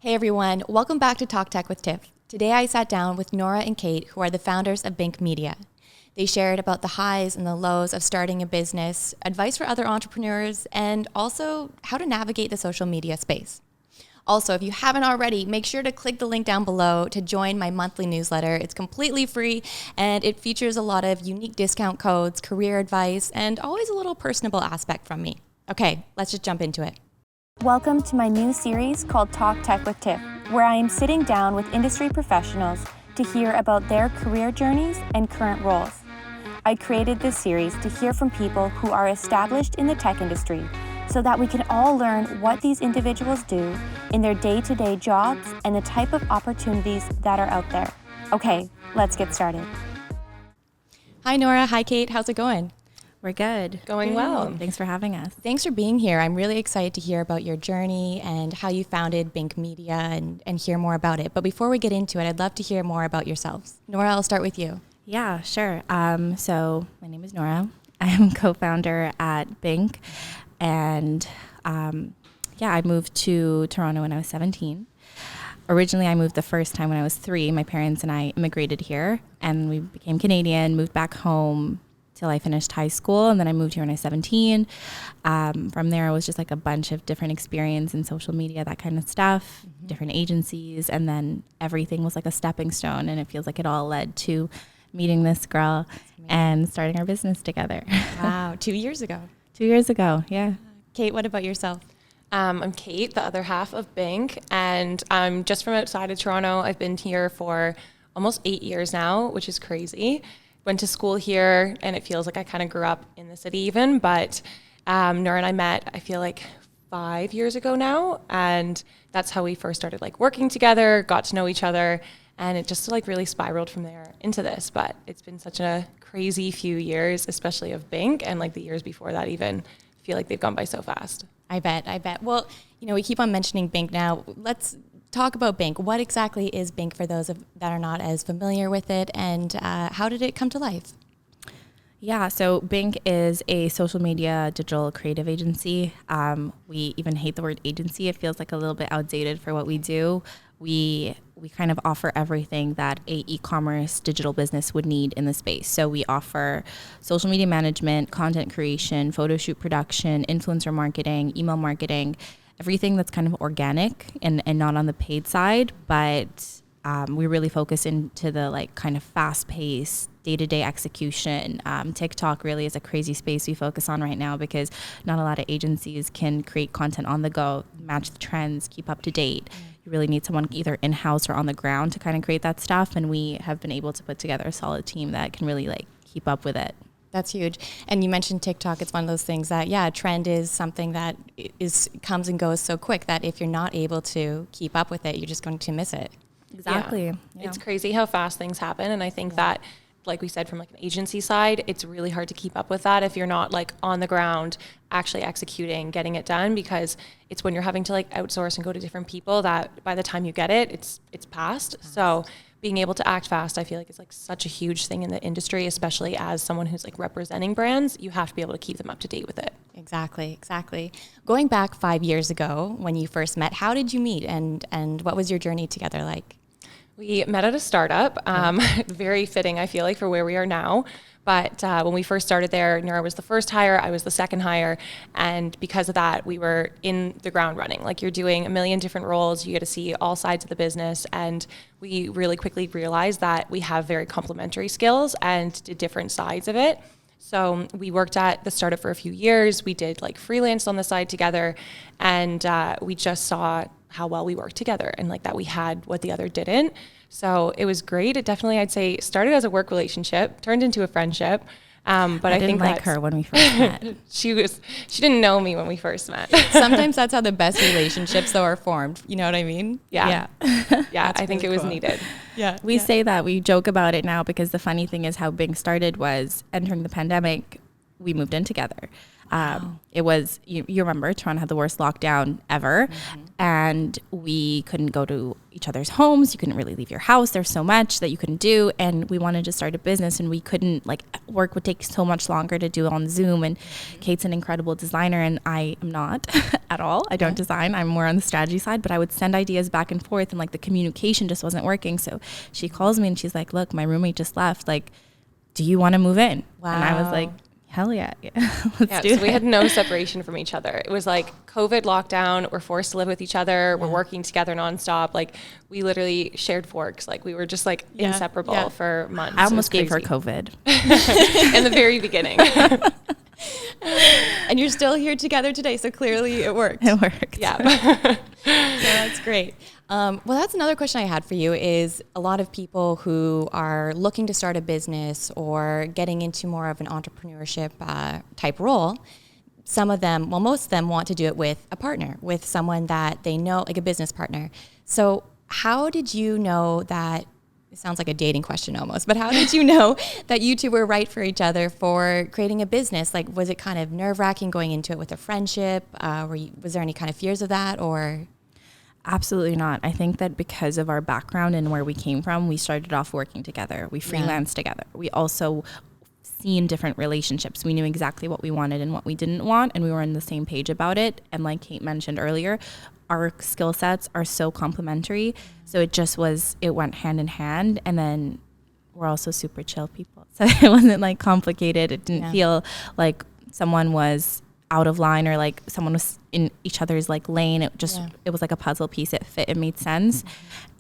Hey everyone, welcome back to Talk Tech with Tiff. Today I sat down with Noura and Kate, who are the founders of BYNK Media. They shared about the highs and the lows of starting a business, advice for other entrepreneurs, and also how to navigate the social media space. Also, if you haven't already, make sure to click the link down below to join my monthly newsletter. It's completely free and it features a lot of unique discount codes, career advice, and always a little personable aspect from me. Okay, let's just jump into it. Welcome to my new series called Talk Tech with Tiff, where I am sitting down with industry professionals to hear about their career journeys and current roles. I created this series to hear from people who are established in the tech industry so that we can all learn what these individuals do in their day-to-day jobs and the type of opportunities that are out there. Okay, let's get started. Hi Noura, hi Kate, how's it going? We're good. Going well. Thanks for having us. Thanks for being here. I'm really excited to hear about your journey and how you founded BYNK Media and hear more about it. But before we get into it, I'd love to hear more about yourselves. Noura, I'll start with you. Yeah, sure. So my name is Noura. I am co-founder at BYNK. And I moved to Toronto when I was 17. Originally, I moved the first time when I was 3. My parents and I immigrated here and we became Canadian, moved back home till I finished high school, and then I moved here when I was 17. From there, it was just like a bunch of different experience in social media, that kind of stuff, different agencies, and then everything was like a stepping stone, and it feels like it all led to meeting this girl and starting our business together. Wow, 2 years ago. 2 years ago, yeah. Kate, what about yourself? I'm Kate, the other half of BYNK, and I'm just from outside of Toronto. I've been here for almost 8 years now, which is crazy. Went to school here, and it feels like I kind of grew up in the city even, but Noura and I met, I feel like 5 years ago now, and that's how we first started like working together, got to know each other, and it just like really spiraled from there into this. But it's been such a crazy few years, especially of BYNK, and like the years before that even, I feel like they've gone by so fast. I bet. Well, we keep on mentioning BYNK now. Let's talk about BYNK. What exactly is BYNK for those that are not as familiar with it, and how did it come to life? Yeah, so BYNK is a social media digital creative agency. We even hate the word agency. It feels like a little bit outdated for what we do. We kind of offer everything that a e-commerce digital business would need in the space. So we offer social media management, content creation, photo shoot production, influencer marketing, email marketing, everything that's kind of organic and not on the paid side, but we really focus into the like kind of fast-paced day-to-day execution. TikTok really is a crazy space we focus on right now because not a lot of agencies can create content on the go, match the trends, keep up to date. You really need someone either in-house or on the ground to kind of create that stuff, and we have been able to put together a solid team that can really like keep up with it. That's huge. And you mentioned TikTok. It's one of those things that, a trend is something that comes and goes so quick that if you're not able to keep up with it, you're just going to miss it. Exactly. Yeah. Yeah. It's crazy how fast things happen. And I think that, like we said, from like an agency side, it's really hard to keep up with that if you're not like on the ground, actually executing, getting it done, because it's when you're having to like outsource and go to different people that by the time you get it, it's past. So being able to act fast, I feel like is like such a huge thing in the industry, especially as someone who's like representing brands. You have to be able to keep them up to date with it. Exactly. Going back 5 years ago when you first met, how did you meet and what was your journey together like? We met at a startup, very fitting, I feel like, for where we are now. But when we first started there, Noura was the first hire, I was the second hire. And because of that, we were in the ground running. Like you're doing a million different roles, you get to see all sides of the business. And we really quickly realized that we have very complementary skills and did different sides of it. So we worked at the startup for a few years. We did like freelance on the side together. And we just saw how well we worked together and like that we had what the other didn't. So it was great. It definitely, I'd say, started as a work relationship, turned into a friendship. But I didn't think like her when we first met. she didn't know me when we first met. Sometimes that's how the best relationships though are formed. You know what I mean? Yeah. I think it was needed. We say that, we joke about it now because the funny thing is how BYNK started was entering the pandemic, we moved in together. It was, you remember, Toronto had the worst lockdown ever, and we couldn't go to each other's homes. You couldn't really leave your house. There's so much that you couldn't do, and we wanted to start a business, and we couldn't, like, work would take so much longer to do on Zoom, and Kate's an incredible designer, and I am not at all. I don't design. I'm more on the strategy side, but I would send ideas back and forth, and, like, the communication just wasn't working. So she calls me, and she's like, look, my roommate just left. Like, do you want to move in? Wow. And I was like, hell yeah. Let's do it. So we had no separation from each other. It was like COVID lockdown. We're forced to live with each other. We're working together nonstop. Like, we literally shared forks. Like, we were just like inseparable for months. I almost gave her COVID in the very beginning. And you're still here together today, so clearly it worked. It worked. Yeah. So that's great. Well, that's another question I had for you is a lot of people who are looking to start a business or getting into more of an entrepreneurship type role, some of them, well, most of them want to do it with a partner, with someone that they know, like a business partner. So how did you know that, it sounds like a dating question almost, but how did you know that you two were right for each other for creating a business? Like, was it kind of nerve-wracking going into it with a friendship? Was there any kind of fears of that, or? Absolutely not. I think that because of our background and where we came from, we started off working together. We freelanced together. We also seen different relationships. We knew exactly what we wanted and what we didn't want, and we were on the same page about it. And like Kate mentioned earlier, our skill sets are so complementary. So it went hand in hand. And then we're also super chill people. So it wasn't like complicated. It didn't feel like someone was out of line or like someone was in each other's like lane. It was like a puzzle piece. It fit, it made sense.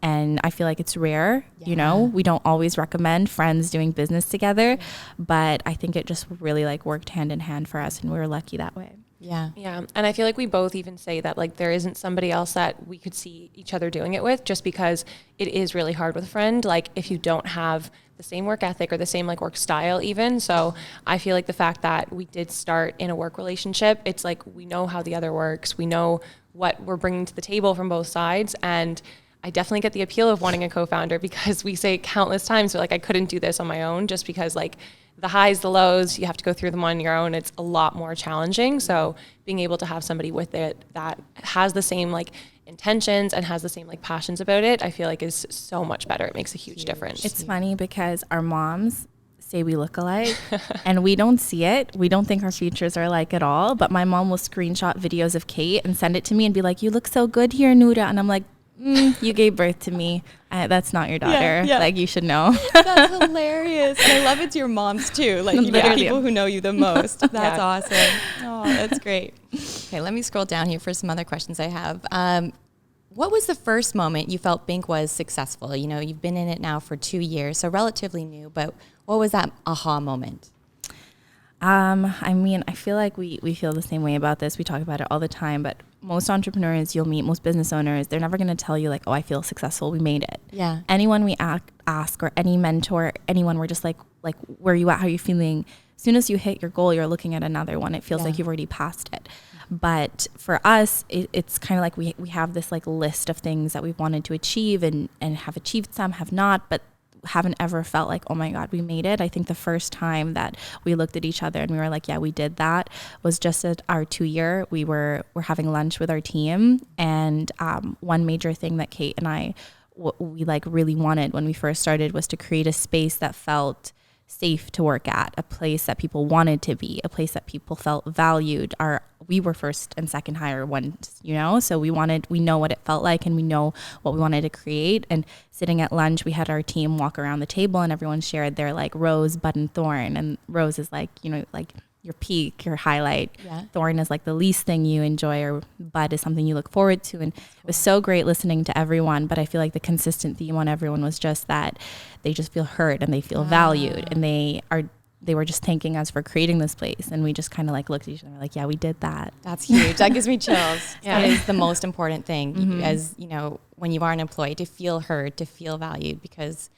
And I feel like it's rare, you know, we don't always recommend friends doing business together, but I think it just really like worked hand in hand for us, and we were lucky that way. Yeah. And I feel like we both even say that like there isn't somebody else that we could see each other doing it with, just because it is really hard with a friend. Like, if you don't have the same work ethic or the same like work style even. So I feel like the fact that we did start in a work relationship, it's like we know how the other works. We know what we're bringing to the table from both sides. And I definitely get the appeal of wanting a co-founder, because we say countless times, like, I couldn't do this on my own, just because like the highs, the lows, you have to go through them on your own. It's a lot more challenging. So being able to have somebody with it that has the same like intentions and has the same like passions about it, I feel like is so much better. It makes a huge difference. It's funny because our moms say we look alike and we don't see it. We don't think our features are alike at all. But my mom will screenshot videos of Kate and send it to me and be like, "You look so good here, Noura." And I'm like, you gave birth to me. That's not your daughter. Like, you should know. That's hilarious. And I love it's your moms too. Like, you know, the people who know you the most. That's awesome. Oh, that's great. Okay, let me scroll down here for some other questions I have. What was the first moment you felt BYNK was successful? You know, you've been in it now for 2 years, so relatively new, but what was that aha moment? I mean, I feel like we feel the same way about this. We talk about it all the time, but most entrepreneurs you'll meet, most business owners, they're never going to tell you like, "Oh, I feel successful. We made it." Yeah. Anyone we ask or any mentor, anyone, we're just like, where are you at? How are you feeling? As soon as you hit your goal, you're looking at another one. It feels like you've already passed it. But for us, it's kind of like we have this like list of things that we've wanted to achieve and have achieved some, have not, but haven't ever felt like, oh my God, we made it. I think the first time that we looked at each other and we were like, yeah, we did that, was just at our 2-year. We're having lunch with our team, and one major thing that Kate and I we like really wanted when we first started was to create a space that felt safe to work at, a place that people wanted to be, a place that people felt valued. We were first and second hire ones, you know, so we know what it felt like, and we know what we wanted to create. And sitting at lunch, we had our team walk around the table, and everyone shared their like rose, bud, and thorn. And rose is like, you know, like your peak, your highlight. Yeah. Thorn is like the least thing you enjoy, or bud is something you look forward to. And it was so great listening to everyone, but I feel like the consistent theme on everyone was just that they just feel heard and they feel valued, and they were just thanking us for creating this place. And we just kind of like looked at each other like, yeah, we did that. That's huge. That gives me chills. That is the most important thing, as you know, when you are an employee, to feel heard, to feel valued, because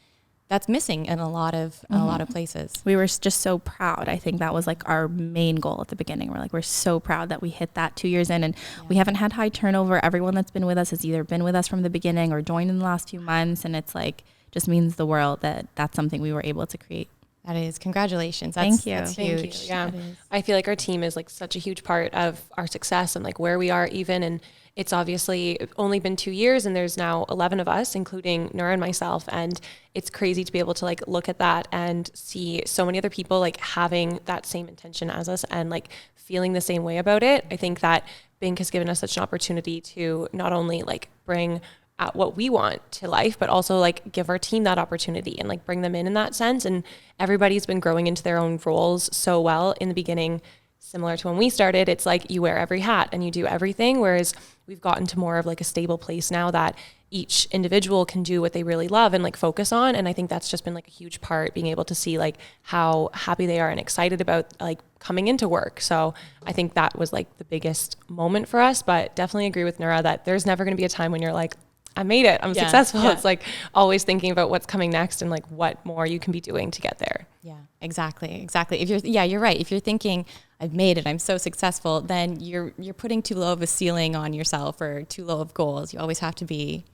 that's missing in a lot of places. We were just so proud. I think that was like our main goal at the beginning. We're so proud that we hit that 2 years in, and we haven't had high turnover. Everyone that's been with us has either been with us from the beginning or joined in the last few months. And it's like, just means the world that that's something we were able to create. That is, congratulations. Thank you. That's Thank huge. you. Yeah. That is. I feel like our team is like such a huge part of our success and like where we are even. And it's obviously only been 2 years and there's now 11 of us, including Noura and myself. And it's crazy to be able to like look at that and see so many other people like having that same intention as us and like feeling the same way about it. I think that BYNK has given us such an opportunity to not only like bring at what we want to life, but also like give our team that opportunity and like bring them in that sense. And everybody's been growing into their own roles so well. In the beginning, similar to when we started, it's like you wear every hat and you do everything. Whereas we've gotten to more of like a stable place now that each individual can do what they really love and like focus on. And I think that's just been like a huge part, being able to see like how happy they are and excited about like coming into work. So I think that was like the biggest moment for us, but definitely agree with Noura that there's never going to be a time when you're like, I made it, I'm successful. Yeah. It's like always thinking about what's coming next and like what more you can be doing to get there. Yeah, exactly. If you're right. If you're thinking I've made it, I'm so successful, then you're putting too low of a ceiling on yourself or too low of goals. You always have to be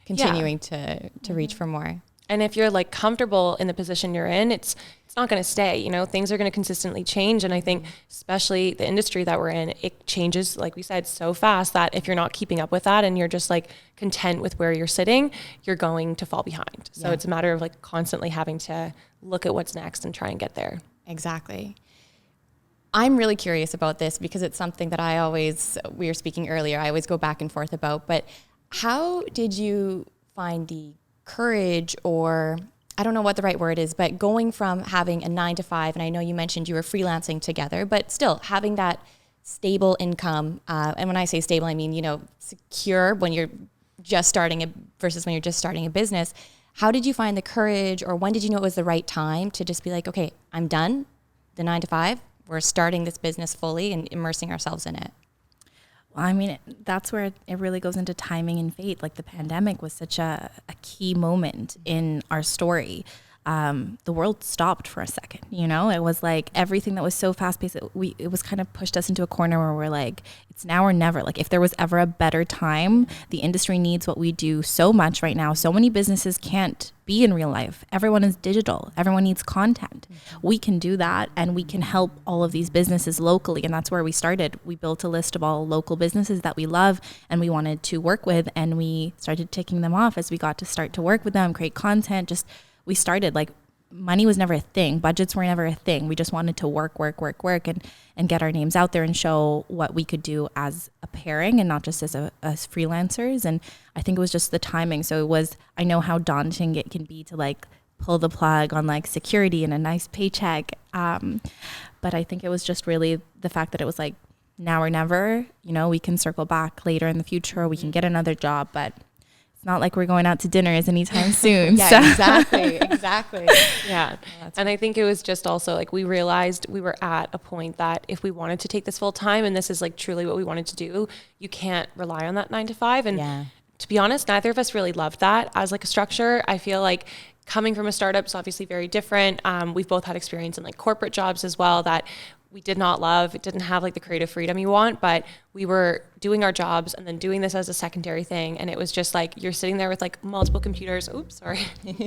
continuing to reach for more. And if you're like comfortable in the position you're in, it's not going to stay, you know, things are going to consistently change. And I think especially the industry that we're in, it changes, like we said, so fast that if you're not keeping up with that and you're just like content with where you're sitting, you're going to fall behind. So it's a matter of like constantly having to look at what's next and try and get there. Exactly. I'm really curious about this because it's something that we were speaking earlier, I always go back and forth about, but how did you find the courage, or I don't know what the right word is, but going from having a 9 to 5, and I know you mentioned you were freelancing together, but still having that stable income, and when I say stable, I mean, you know, secure when you're just starting versus when you're just starting a business. How did you find the courage, or when did you know it was the right time to just be like, okay, I'm done, the 9 to 5, we're starting this business fully and immersing ourselves in it? Well, I mean, that's where it really goes into timing and fate. Like the pandemic was such a key moment in our story. The world stopped for a second, you know? It was like everything that was so fast-paced, it was kind of pushed us into a corner where we're like, it's now or never. Like if there was ever a better time, the industry needs what we do so much right now. So many businesses can't be in real life. Everyone is digital. Everyone needs content. We can do that, and we can help all of these businesses locally. And that's where we started. We built a list of all local businesses that we love and we wanted to work with, and we started ticking them off as we got to start to work with them, create content. We started, like, money was never a thing. Budgets were never a thing. We just wanted to work and get our names out there and show what we could do as a pairing and not just as freelancers. And I think it was just the timing. So I know how daunting it can be to like pull the plug on like security and a nice paycheck. But I think it was just really the fact that it was like now or never, you know, we can circle back later in the future, we can get another job, but it's not like we're going out to dinners anytime soon. Exactly. Yeah. And I think it was just also like we realized we were at a point that if we wanted to take this full time and this is like truly what we wanted to do, you can't rely on that 9 to 5. And to be honest, neither of us really loved that as like a structure. I feel like coming from a startup is obviously very different. We've both had experience in like corporate jobs as well that we did not love. It didn't have like the creative freedom you want, but we were doing our jobs and then doing this as a secondary thing. And it was just like, you're sitting there with like multiple computers. Oops, sorry.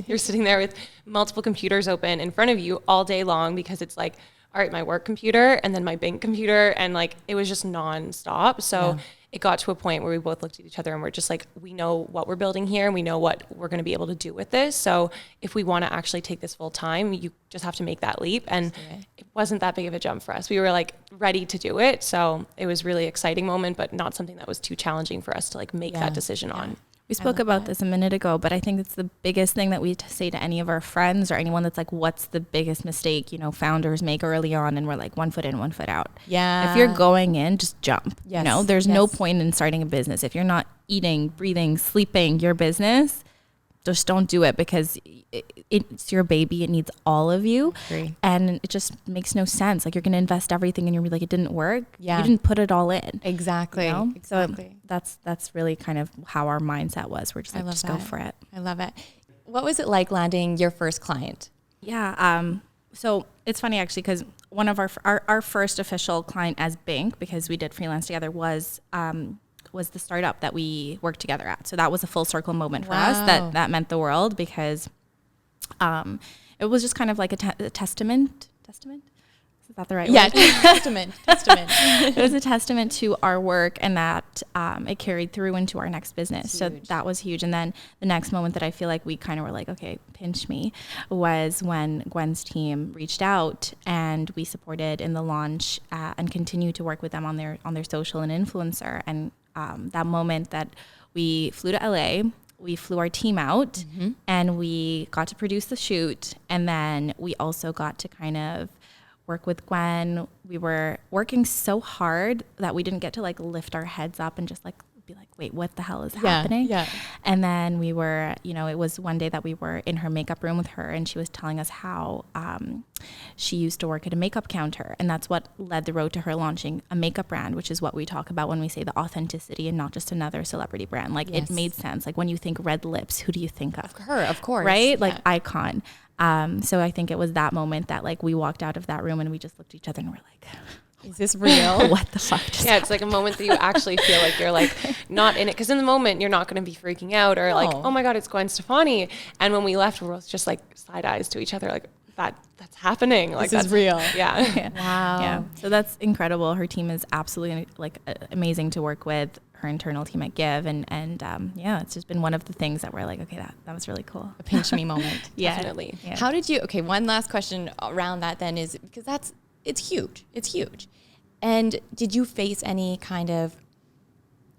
You're sitting there with multiple computers open in front of you all day long because it's like, all right, my work computer and then my BYNK computer. And like, it was just nonstop. So it got to a point where we both looked at each other and we're just like, we know what we're building here and we know what we're going to be able to do with this. So if we want to actually take this full time, you just have to make that leap. And it wasn't that big of a jump for us. We were like ready to do it. So it was really exciting moment, but not something that was too challenging for us to like make that decision on. We spoke about this a minute ago, but I think it's the biggest thing that we say to any of our friends or anyone that's like, what's the biggest mistake, you know, founders make early on? And we're like, 1 foot in, 1 foot out. Yeah. If you're going in, just jump. Yes. You know, there's no point in starting a business. If you're not eating, breathing, sleeping your business, just don't do it because it's your baby. It needs all of you. And it just makes no sense. Like you're going to invest everything and you're like, it didn't work. Yeah. You didn't put it all in. Exactly. You know? Exactly. So that's really kind of how our mindset was. We're just like, just go for it. I love it. What was it like landing your first client? Yeah. So it's funny actually, because one of our first official client as BYNK, because we did freelance together, was the startup that we worked together at. So that was a full circle moment for us. That meant the world because it was just kind of like a testament. Is that the right Yeah, word? testament. It was a testament to our work, and that it carried through into our next business. So that was huge. And then the next moment that I feel like we kind of were like, okay, pinch me, was when Gwen's team reached out and we supported in the launch and continued to work with them on their social and influencer. And that moment that we flew to LA, we flew our team out and we got to produce the shoot. And then we also got to kind of work with Gwen. We were working so hard that we didn't get to like lift our heads up and just like be like, wait, what the hell is happening? Yeah. And then we were, it was one day that we were in her makeup room with her, and she was telling us how she used to work at a makeup counter, and that's what led the road to her launching a makeup brand, which is what we talk about when we say the authenticity and not just another celebrity brand. Like it made sense. Like when you think red lips, who do you think of? Her, of course. Right? Like icon. So I think it was that moment that like we walked out of that room and we just looked at each other and we're like, is this real? What the fuck? It's like a moment that you actually feel like you're like not in it. Because in the moment, you're not going to be freaking out or like, oh my God, it's Gwen Stefani. And when we left, we were just like side eyes to each other, like that's happening. Like this is real. Yeah. Wow. Yeah. So that's incredible. Her team is absolutely like amazing to work with. Her internal team at Give, and it's just been one of the things that we're like, okay, that was really cool. A pinch me moment. Yeah. Definitely. Yeah. How did you, one last question around that then is, because it's huge. And did you face any kind of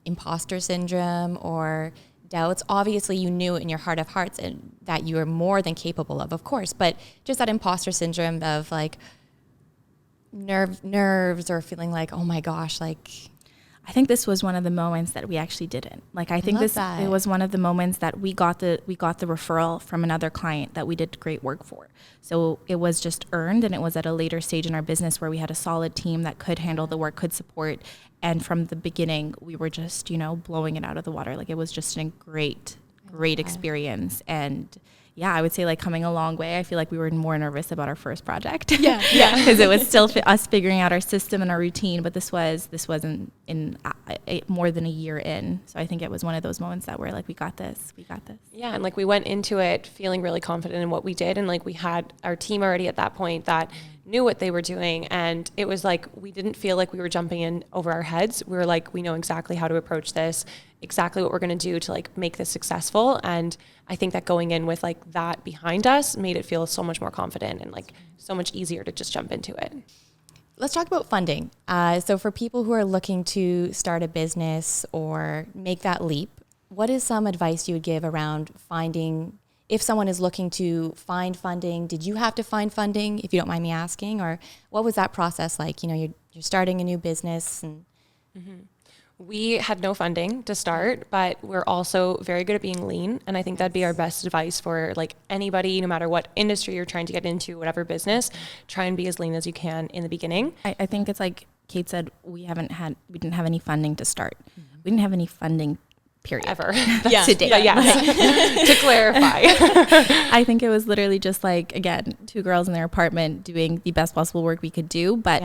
imposter syndrome or doubts? Obviously you knew in your heart of hearts and that you were more than capable of course, but just that imposter syndrome of like nerves or feeling like, oh my gosh, like, I think this was one of the moments that we actually didn't. Like I think it was one of the moments that we got the referral from another client that we did great work for. So it was just earned, and it was at a later stage in our business where we had a solid team that could handle the work, could support. And from the beginning, we were just, blowing it out of the water. Like it was just a great experience. And yeah, I would say like coming a long way. I feel like we were more nervous about our first project. Yeah. Because it was still us figuring out our system and our routine. But this wasn't in more than a year in. So I think it was one of those moments that we're like, we got this. Yeah, and like we went into it feeling really confident in what we did, and like we had our team already at that point that knew what they were doing, and it was like we didn't feel like we were jumping in over our heads. We were like, we know exactly how to approach this, exactly what we're going to do to like make this successful. And I think that going in with like that behind us made it feel so much more confident and like so much easier to just jump into it. Let's talk about funding. So for people who are looking to start a business or make that leap, what is some advice you would give around finding, if someone is looking to find funding? Did you have to find funding, if you don't mind me asking, or what was that process like? You're starting a new business and We had no funding to start, but we're also very good at being lean. And I think that'd be our best advice for like anybody, no matter what industry you're trying to get into, whatever business, try and be as lean as you can in the beginning. I think it's like Kate said, we didn't have any funding to start. We didn't have any funding, period. Ever. Today. But yes, to clarify. I think it was literally just like, again, two girls in their apartment doing the best possible work we could do. But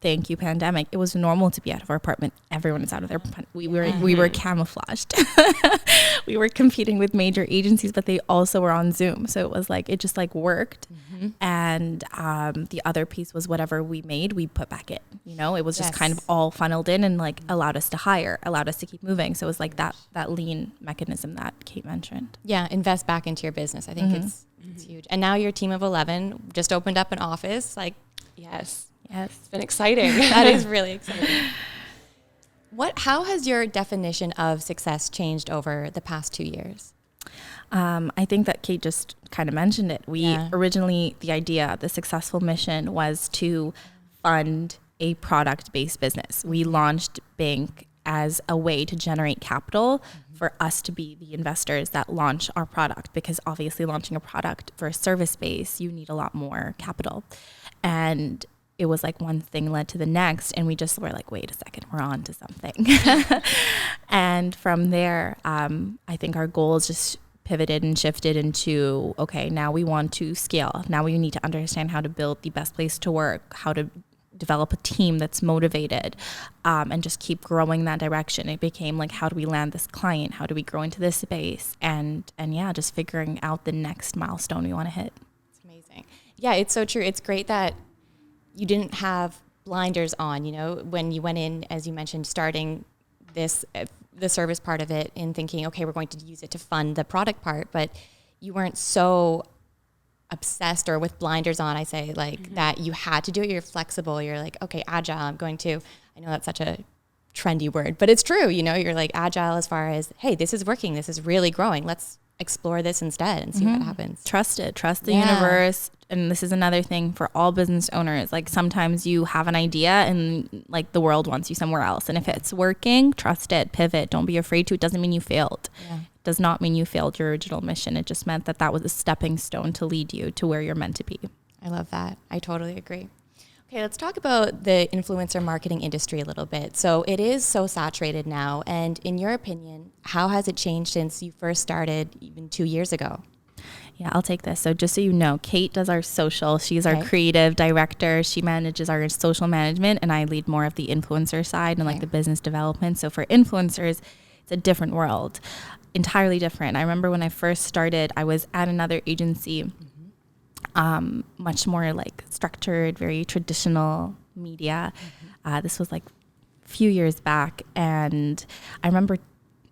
thank you, pandemic. It was normal to be out of our apartment. Everyone is out of their apartment. We were camouflaged. We were competing with major agencies, but they also were on Zoom. So it was like, it just like worked. And the other piece was whatever we made, we put back in. It was just kind of all funneled in and like allowed us to hire, allowed us to keep moving. So it was like that lean mechanism that Kate mentioned. Yeah, invest back into your business. I think it's huge. And now you're a team of 11, just opened up an office. Like, Yes. it's Been exciting. That is really exciting. How has your definition of success changed over the past 2 years? I think that Kate just kind of mentioned it. We originally, the successful mission was to fund a product-based business. We launched BYNK as a way to generate capital for us to be the investors that launch our product, because obviously launching a product for a service base, you need a lot more capital. And it was like one thing led to the next, and we just were like, wait a second, we're on to something. And from there, I think our goals just pivoted and shifted into, okay, now we want to scale. Now we need to understand how to build the best place to work, how to develop a team that's motivated, and just keep growing that direction. It became like, how do we land this client? How do we grow into this space? And just figuring out the next milestone we want to hit. It's amazing. Amazing. Yeah, it's so true. It's great that you didn't have blinders on, when you went in, as you mentioned, starting this, the service part of it and thinking, okay, we're going to use it to fund the product part, but you weren't so obsessed or with blinders on, I say, like that you had to do it. You're flexible. You're like, okay, agile. I know that's such a trendy word, but it's true. You're like agile as far as, hey, this is working. This is really growing. Let's explore this instead and see what happens. Trust the universe. And this is another thing for all business owners. Like sometimes you have an idea and like the world wants you somewhere else. And if it's working, trust it, pivot. Don't be afraid to. It doesn't mean you failed. Yeah. It does not mean you failed your original mission. It just meant that was a stepping stone to lead you to where you're meant to be. I love that. I totally agree. Okay, let's talk about the influencer marketing industry a little bit. So it is so saturated now. And in your opinion, how has it changed since you first started even 2 years ago? Yeah, I'll take this. So just so you know, Kate does our social. She's our creative director. She manages our social management, and I lead more of the influencer side and like the business development. So for influencers, it's a different world, entirely different. I remember when I first started, I was at another agency, much more like structured, very traditional media. This was like a few years back, and I remember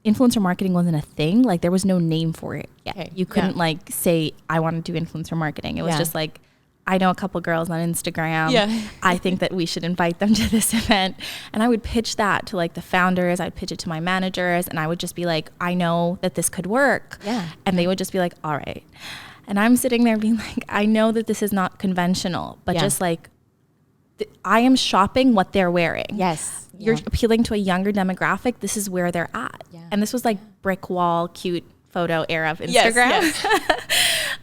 influencer marketing wasn't a thing. Like there was no name for it yet. Okay. You couldn't like say, I want to do influencer marketing. It was just like, I know a couple girls on Instagram. Yeah. I think that we should invite them to this event. And I would pitch that to like the founders. I'd pitch it to my managers, and I would just be like, I know that this could work. Yeah. And they would just be like, all right. And I'm sitting there being like, I know that this is not conventional, but just like, I am shopping what they're wearing. Yes. You're appealing to a younger demographic. This is where they're at. Yeah. And this was like brick wall, cute photo era of Instagram.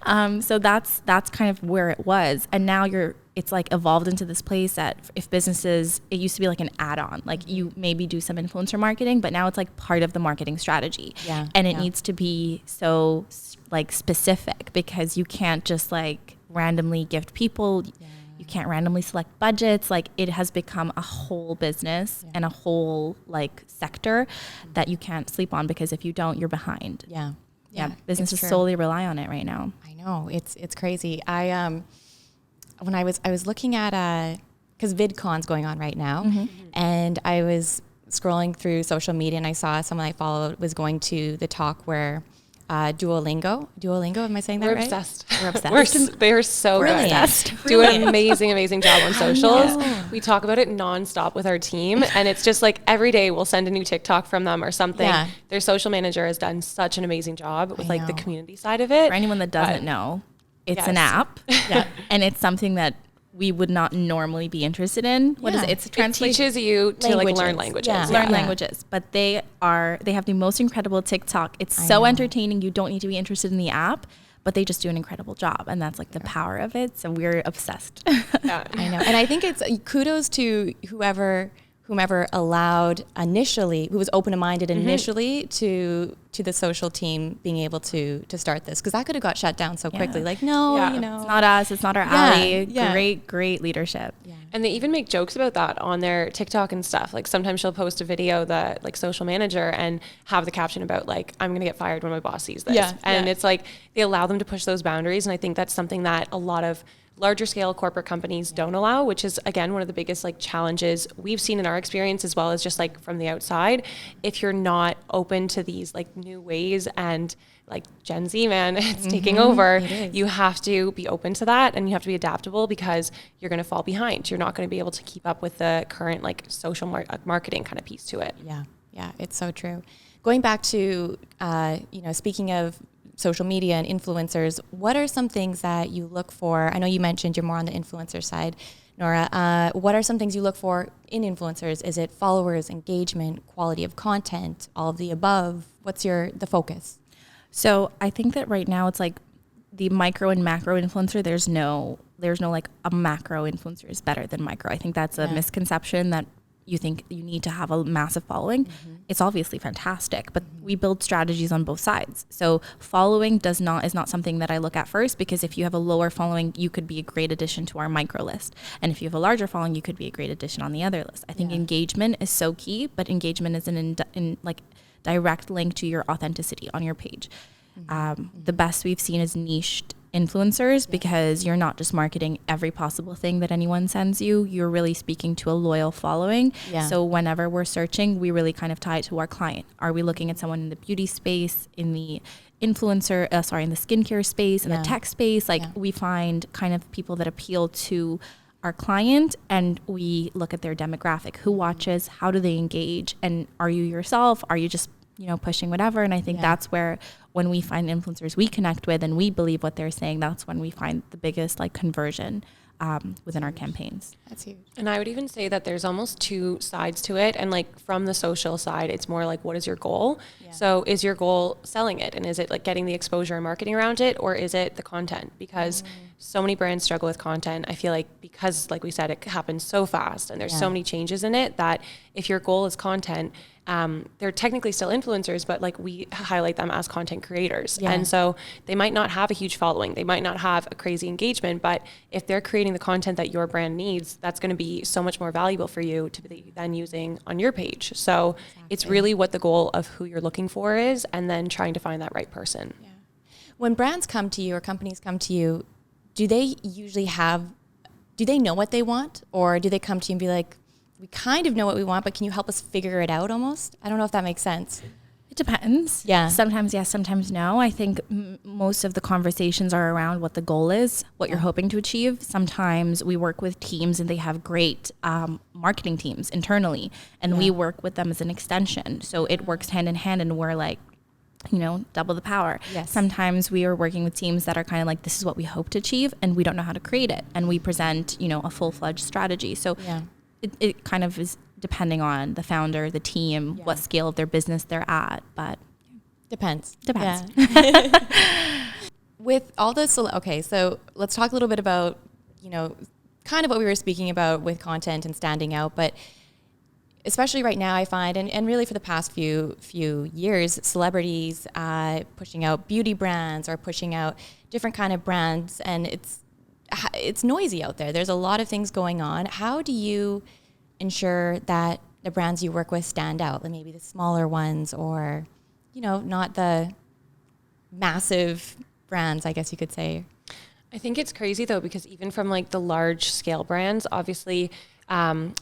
Yes. So that's kind of where it was. And now it's like evolved into this place that if businesses, it used to be like an add-on, like you maybe do some influencer marketing, but now it's like part of the marketing strategy. Yeah. And it needs to be so like specific, because you can't just like randomly gift people. Yeah. You can't randomly select budgets. Like it has become a whole business and a whole like sector that you can't sleep on, because if you don't, you're behind. Yeah. Businesses solely rely on it right now. I know, it's crazy. When I was looking at because VidCon's going on right now, and I was scrolling through social media and I saw someone I followed was going to the talk where Duolingo, am I saying that right? We're obsessed. They're so obsessed. Do an amazing job on socials. We talk about it nonstop with our team, and it's just like every day we'll send a new TikTok from them or something. Yeah. Their social manager has done such an amazing job with like the community side of it. For anyone that doesn't know, it's an app, and it's something that we would not normally be interested in. What is it? It's it teaches you to like learn languages. Learn languages. But they have the most incredible TikTok. It's so entertaining. You don't need to be interested in the app, but they just do an incredible job. And that's like the power of it. So we're obsessed. Yeah. I know. And I think it's kudos to whomever allowed initially, who was open-minded initially to the social team being able to start this, because that could have got shut down so quickly. Like, no, it's not us, it's not our alley. Great leadership. Yeah. And they even make jokes about that on their TikTok and stuff. Like sometimes she'll post a video, that like social manager, and have the caption about like, I'm going to get fired when my boss sees this. It's like they allow them to push those boundaries. And I think that's something that a lot of larger scale corporate companies don't allow, which is again one of the biggest like challenges we've seen in our experience, as well as just like from the outside. If you're not open to these like new ways, and like Gen Z, man, it's taking over, you have to be open to that, and you have to be adaptable, because you're going to fall behind. You're not going to be able to keep up with the current like social marketing kind of piece to it. Yeah, it's so true. Going back to speaking of social media and influencers, what are some things that you look for? I know you mentioned you're more on the influencer side, Noura. What are some things you look for in influencers? Is it followers, engagement, quality of content, all of the above? What's the focus? So I think that right now it's like the micro and macro influencer. There's no like a macro influencer is better than micro. I think that's a misconception, that you think you need to have a massive following. It's obviously fantastic, but we build strategies on both sides. So following is not something that I look at first, because if you have a lower following, you could be a great addition to our micro list. And if you have a larger following, you could be a great addition on the other list. I think engagement is so key, but engagement is in direct link to your authenticity on your page. The best we've seen is niched influencers because you're not just marketing every possible thing that anyone sends you. You're really speaking to a loyal following. Yeah. So whenever we're searching, we really kind of tie it to our client. Are we looking at someone in the beauty space, in the in the skincare space, in the tech space? Like we find kind of people that appeal to our client, and we look at their demographic, who watches, how do they engage, and are you yourself? Are you just, pushing whatever? And I think that's where, when we find influencers we connect with and we believe what they're saying, that's when we find the biggest conversion within our campaigns. That's huge. And I would even say that there's almost two sides to it. And from the social side, it's more like, what is your goal? Yeah. So is your goal selling it? And is it getting the exposure and marketing around it? Or is it the content? Because so many brands struggle with content. I feel because we said, it happens so fast and there's so many changes in it, that if your goal is content, they're technically still influencers, but we highlight them as content creators. Yeah. And so they might not have a huge following. They might not have a crazy engagement, but if they're creating the content that your brand needs, that's going to be so much more valuable for you to be then using on your page. So it's really what the goal of who you're looking for is, and then trying to find that right person. Yeah. When brands come to you or companies come to you, do they know what they want? Or do they come to you and be like, we kind of know what we want, but can you help us figure it out almost? I don't know if that makes sense. It depends. Yeah. Sometimes yes, sometimes no. I think most of the conversations are around what the goal is, what you're hoping to achieve. Sometimes we work with teams and they have great marketing teams internally, and we work with them as an extension. So it works hand in hand, and we're double the power. Yes. Sometimes we are working with teams that are kind of this is what we hope to achieve, and we don't know how to create it. And we present, a full-fledged strategy. So it kind of is depending on the founder, the team, what scale of their business they're at, but depends. Yeah. With all this, so let's talk a little bit about, kind of what we were speaking about with content and standing out, but especially right now I find, and really for the past few years, celebrities pushing out beauty brands or pushing out different kind of brands, and it's noisy out there. There's a lot of things going on. How do you ensure that the brands you work with stand out, like maybe the smaller ones, or, not the massive brands, I guess you could say? I think it's crazy though, because even from the large scale brands, obviously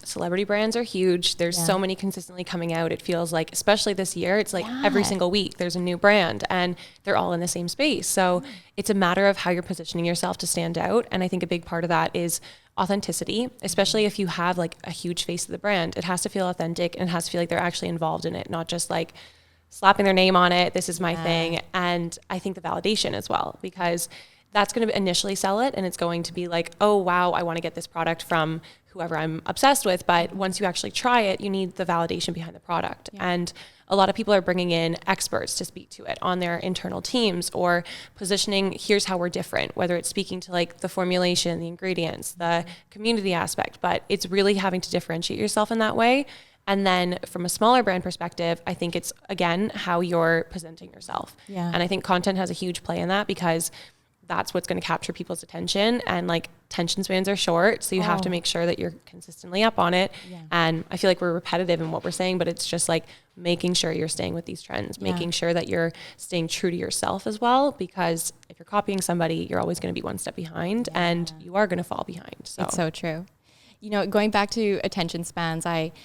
celebrity brands are huge. There's so many consistently coming out. It feels like, especially this year, it's every single week there's a new brand, and they're all in the same space. So it's a matter of how you're positioning yourself to stand out. And I think a big part of that is authenticity, especially if you have a huge face of the brand. It has to feel authentic, and it has to feel like they're actually involved in it, not just slapping their name on it. This is my thing. And I think the validation as well, because that's going to initially sell it, and it's going to be oh wow, I want to get this product from whoever I'm obsessed with. But once you actually try it, you need the validation behind the product. Yeah. And a lot of people are bringing in experts to speak to it on their internal teams, or positioning, here's how we're different, whether it's speaking to the formulation, the ingredients, the community aspect, but it's really having to differentiate yourself in that way. And then from a smaller brand perspective, I think it's, again, how you're presenting yourself. Yeah. And I think content has a huge play in that, because that's what's going to capture people's attention, and attention spans are short. So you have to make sure that you're consistently up on it. Yeah. And I feel we're repetitive in what we're saying, but it's just making sure you're staying with these trends, making sure that you're staying true to yourself as well, because if you're copying somebody, you're always going to be one step behind, and you are going to fall behind. So it's so true. Going back to attention spans, my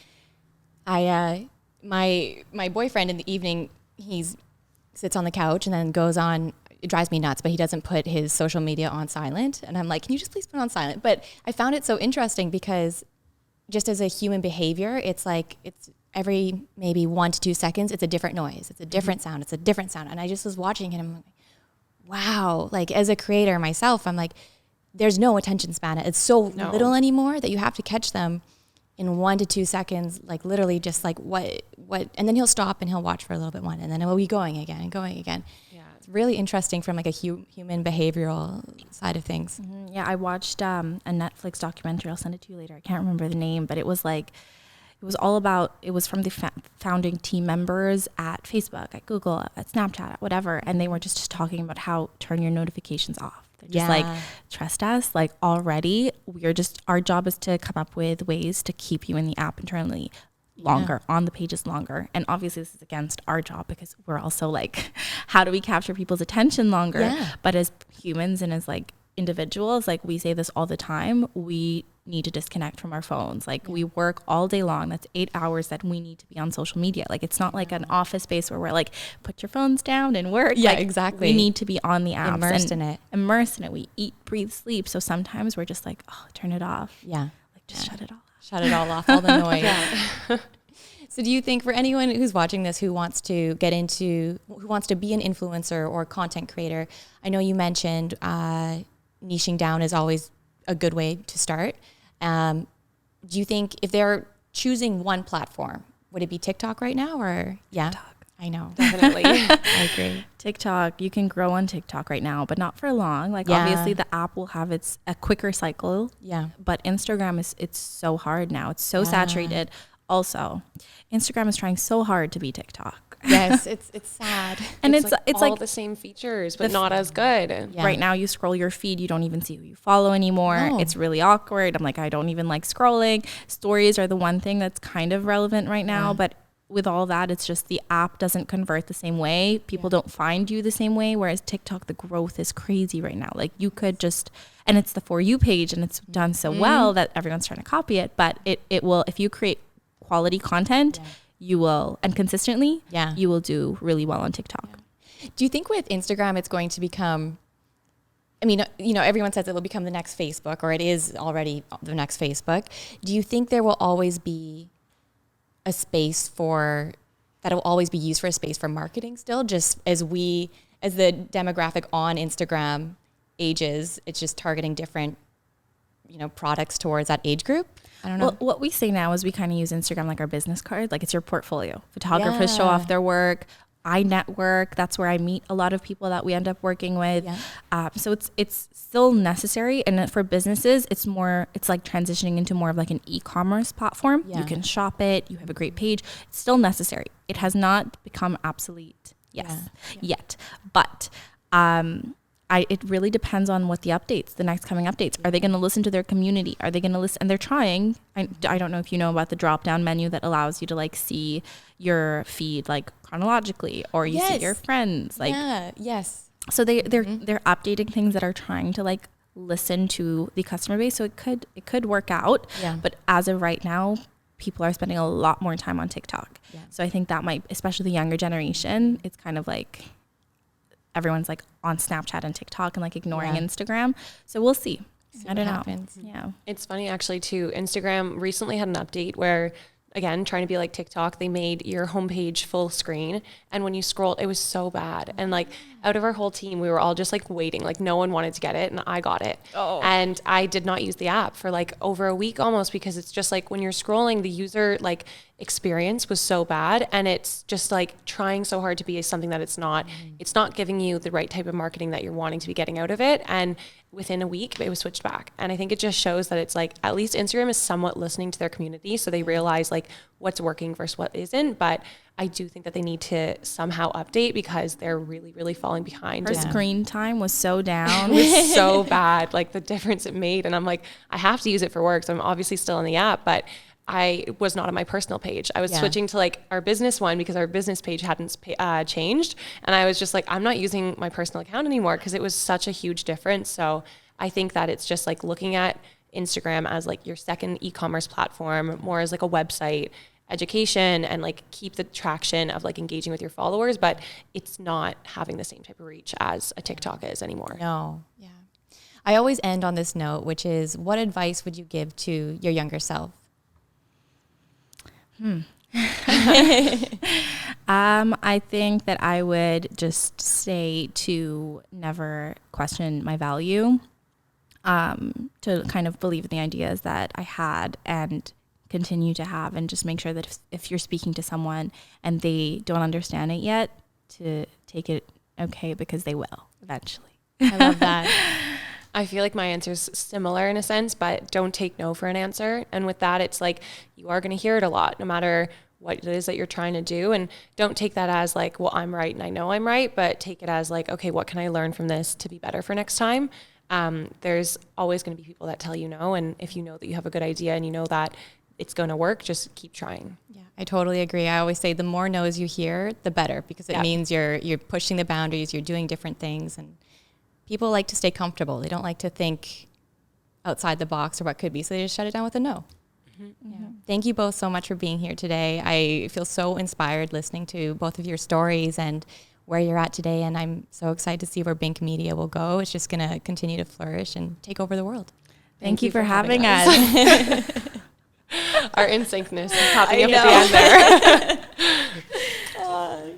boyfriend in the evening, he sits on the couch and then goes on. It drives me nuts, but he doesn't put his social media on silent. And I'm like, can you just please put it on silent? But I found it so interesting, because just as a human behavior, it's every maybe 1 to 2 seconds, it's a different noise. It's a different sound. It's a different sound. And I just was watching it, and I'm like, wow. As a creator myself, I'm like, there's no attention span. It's so little anymore that you have to catch them in 1 to 2 seconds, literally just what, and then he'll stop and he'll watch for a little bit one, and then we'll be going again and going again. Yeah. It's really interesting from a human behavioral side of things. Mm-hmm. Yeah. I watched a Netflix documentary. I'll send it to you later. I can't remember the name, but it was it was from the founding team members at Facebook, at Google, at Snapchat, at whatever. And they were just talking about how turn your notifications off. They're just trust us, already our job is to come up with ways to keep you in the app internally. longer, on the pages longer. And obviously this is against our job because we're also like, how do we capture people's attention longer? Yeah. But as humans and as like individuals, like we say this all the time, we need to disconnect from our phones. Like we work all day long. That's 8 hours that we need to be on social media. Like it's not like an office space where we're like, put your phones down and work. Yeah, like, exactly. We need to be on the apps. Immersed in it. Immersed in it. We eat, breathe, sleep. So sometimes we're just like, oh, turn it off. Yeah. Like just shut it all off. Shut it all off, all the noise. So do you think for anyone who's watching this who wants to be an influencer or content creator, I know you mentioned niching down is always a good way to start. Do you think if they're choosing one platform, would it be TikTok right now or TikTok. I know. Definitely. I agree. TikTok, you can grow on TikTok right now, but not for long. Like obviously the app will have a quicker cycle. Yeah. But Instagram it's so hard now. It's so saturated. Also, Instagram is trying so hard to be TikTok. Yes, it's sad. And it's like all the same features, but not as good. Yeah. Right now you scroll your feed, you don't even see who you follow anymore. No. It's really awkward. I'm like, I don't even like scrolling. Stories are the one thing that's kind of relevant right now, but with all that, it's just the app doesn't convert the same way. People don't find you the same way. Whereas TikTok, the growth is crazy right now. Like you could just, and it's the For You page and it's done so well that everyone's trying to copy it. But it will, if you create quality content, you will, and consistently, you will do really well on TikTok. Do you think with Instagram it's going to become, I mean, you know, everyone says it will become the next Facebook or it is already the next Facebook. Do you think there will always be a space that will always be used for a space for marketing still, just as the demographic on Instagram ages, it's just targeting different, you know, products towards that age group? I don't know. Well, what we say now is we kind of use Instagram like our business card, like it's your portfolio. Photographers show off their work. I network. That's where I meet a lot of people that we end up working with. Yeah. So it's still necessary. And for businesses, it's like transitioning into more of like an e-commerce platform. Yeah. You can shop it. You have a great page. It's still necessary. It has not become obsolete yet. But it really depends on what the next coming updates. Are they going to listen to their community? Are they going to listen? And they're trying. I don't know if you know about the drop down menu that allows you to like see your feed like chronologically, or you see your friends. Like, so they're updating things that are trying to like listen to the customer base. So it could work out. Yeah. But as of right now, people are spending a lot more time on TikTok. Yeah. So I think that might, especially the younger generation, it's kind of like everyone's like on Snapchat and TikTok and like ignoring Instagram. So we'll see. I don't know. Yeah. It's funny actually too. Instagram recently had an update where, again, trying to be like TikTok, they made your homepage full screen. And when you scrolled, it was so bad. And like out of our whole team, we were all just like waiting. Like no one wanted to get it and I got it. Oh. And I did not use the app for like over a week almost, because it's just like when you're scrolling, the user like experience was so bad. And it's just like trying so hard to be something that it's not. It's not giving you the right type of marketing that you're wanting to be getting out of it. And within a week, it was switched back. And I think it just shows that it's like, at least Instagram is somewhat listening to their community. So they realize like what's working versus what isn't. But I do think that they need to somehow update because they're really, really falling behind. Our screen time was so down. It was so bad, like the difference it made. And I'm like, I have to use it for work. So I'm obviously still in the app, but I was not on my personal page. I was switching to like our business one because our business page hadn't changed. And I was just like, I'm not using my personal account anymore because it was such a huge difference. So I think that it's just like looking at Instagram as like your second e-commerce platform, more as like a website, education, and like keep the traction of like engaging with your followers, but it's not having the same type of reach as a TikTok is anymore. No. Yeah. I always end on this note, which is, what advice would you give to your younger self? I think that I would just say to never question my value, to kind of believe in the ideas that I had and continue to have, and just make sure that if you're speaking to someone and they don't understand it yet, to take it okay, because they will eventually. I love that. I feel like my answer is similar in a sense, but don't take no for an answer. And with that, it's like you are going to hear it a lot, no matter what it is that you're trying to do. And don't take that as like, well, I'm right and I know I'm right, but take it as like, okay, what can I learn from this to be better for next time? There's always going to be people that tell you no. And if you know that you have a good idea and you know that it's going to work. Just keep trying. Yeah, I totally agree. I always say the more no's you hear, the better, because it means you're pushing the boundaries, you're doing different things, and people like to stay comfortable. They don't like to think outside the box or what could be, so they just shut it down with a no. Yeah. Thank you both so much for being here today. I feel so inspired listening to both of your stories and where you're at today, and I'm so excited to see where BYNK Media will go. It's just going to continue to flourish and take over the world. Thank you for having us. Our in-syncness is popping up at the end there.